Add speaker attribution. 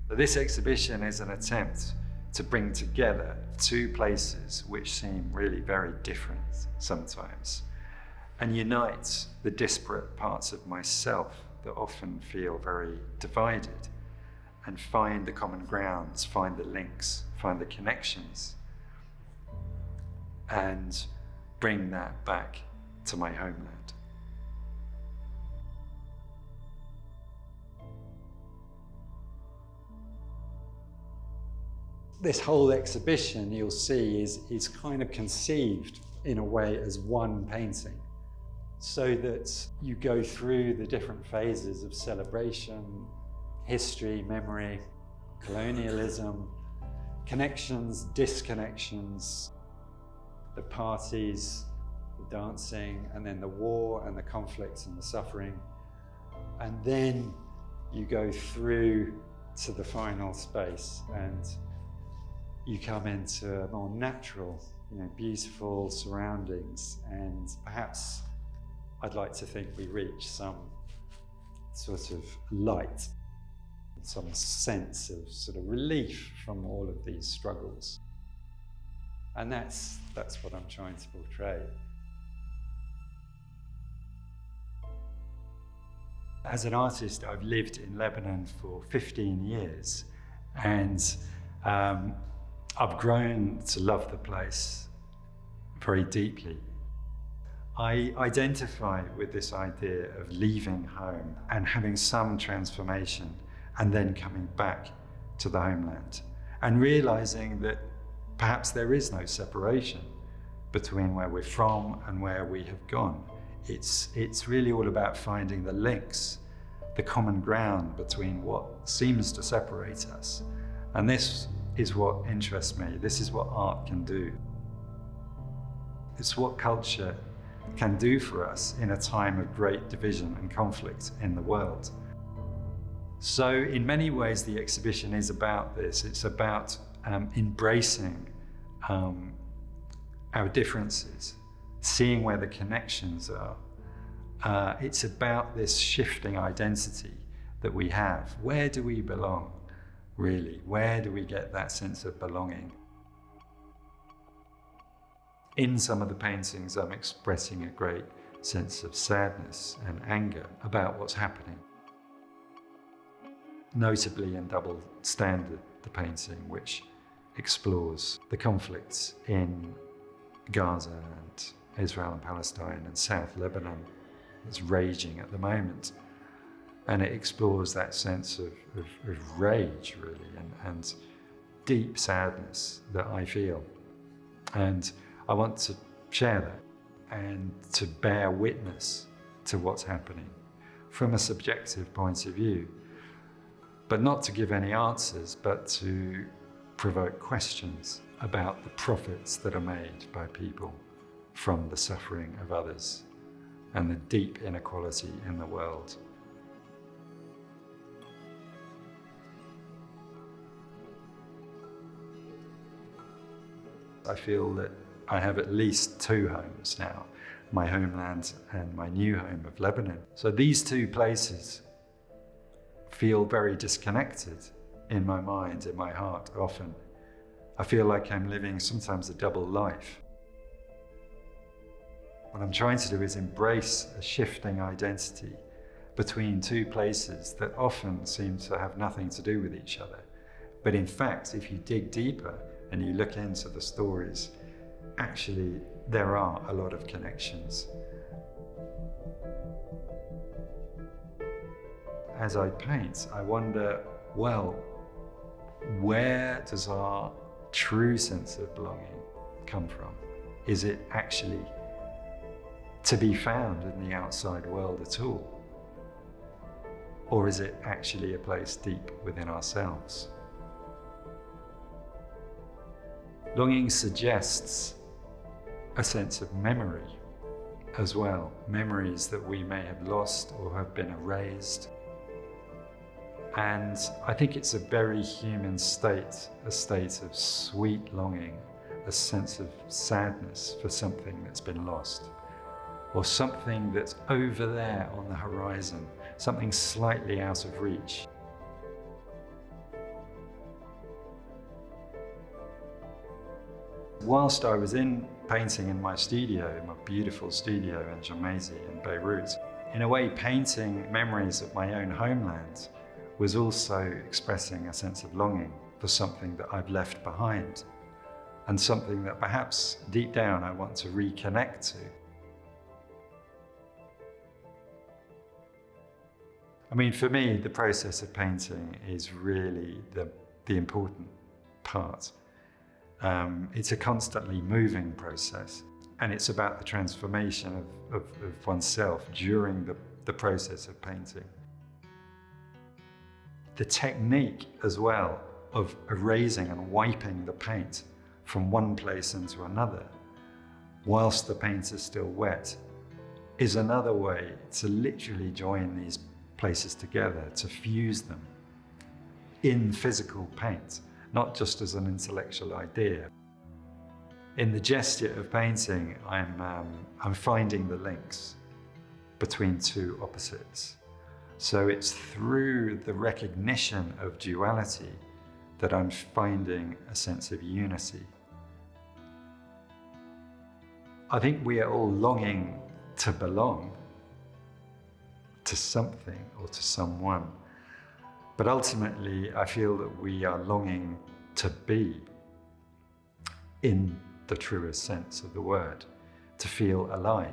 Speaker 1: This exhibition is an attempt to bring together two places which seem really very different sometimes, and unite the disparate parts of myself that often feel very divided, and find the common grounds, find the links, find the connections, and bring that back to my homeland. This whole exhibition, you'll see, is kind of conceived in a way as one painting, so that you go through the different phases of celebration, history, memory, colonialism, connections, disconnections, the parties, the dancing, and then the war and the conflicts and the suffering. And then you go through to the final space and you come into a more natural, beautiful surroundings, and perhaps I'd like to think we reach some sort of light, some sense of sort of relief from all of these struggles. And that's what I'm trying to portray. As an artist, I've lived in Lebanon for 15 years, and I've grown to love the place very deeply. I identify with this idea of leaving home and having some transformation and then coming back to the homeland and realizing that perhaps there is no separation between where we're from and where we have gone. It's really all about finding the links, the common ground between what seems to separate us. And this is what interests me. This is what art can do. It's what culture can do for us in a time of great division and conflict in the world. So in many ways, the exhibition is about this. It's about embracing our differences, seeing where the connections are. It's about this shifting identity that we have. Where do we belong, really? Where do we get that sense of belonging? In some of the paintings, I'm expressing a great sense of sadness and anger about what's happening. Notably in Double Standard, the painting which explores the conflicts in Gaza and Israel and Palestine and South Lebanon that's raging at the moment. And it explores that sense of rage, really, and deep sadness that I feel. And I want to share that and to bear witness to what's happening from a subjective point of view, but not to give any answers, but to provoke questions about the profits that are made by people from the suffering of others and the deep inequality in the world. I feel that I have at least two homes now, my homeland and my new home of Lebanon. So these two places feel very disconnected in my mind, in my heart often. I feel like I'm living sometimes a double life. What I'm trying to do is embrace a shifting identity between two places that often seem to have nothing to do with each other. But in fact, if you dig deeper and you look into the stories, actually there are a lot of connections. As I paint, I wonder, well, where does our true sense of belonging come from? Is it actually to be found in the outside world at all? Or is it actually a place deep within ourselves? Longing suggests a sense of memory as well, memories that we may have lost or have been erased. And I think it's a very human state, a state of sweet longing, a sense of sadness for something that's been lost, or something that's over there on the horizon, something slightly out of reach. Whilst I was painting in my studio, my beautiful studio in Jamaizi in Beirut, in a way painting memories of my own homeland was also expressing a sense of longing for something that I've left behind and something that perhaps deep down I want to reconnect to. I mean, for me, the process of painting is really the important part. It's a constantly moving process, and it's about the transformation of oneself during the process of painting. The technique as well of erasing and wiping the paint from one place into another whilst the paint is still wet is another way to literally join these places together, to fuse them in physical paint, not just as an intellectual idea. In the gesture of painting, I'm finding the links between two opposites. So it's through the recognition of duality that I'm finding a sense of unity. I think we are all longing to belong to something or to someone. But ultimately, I feel that we are longing to be, in the truest sense of the word, to feel alive.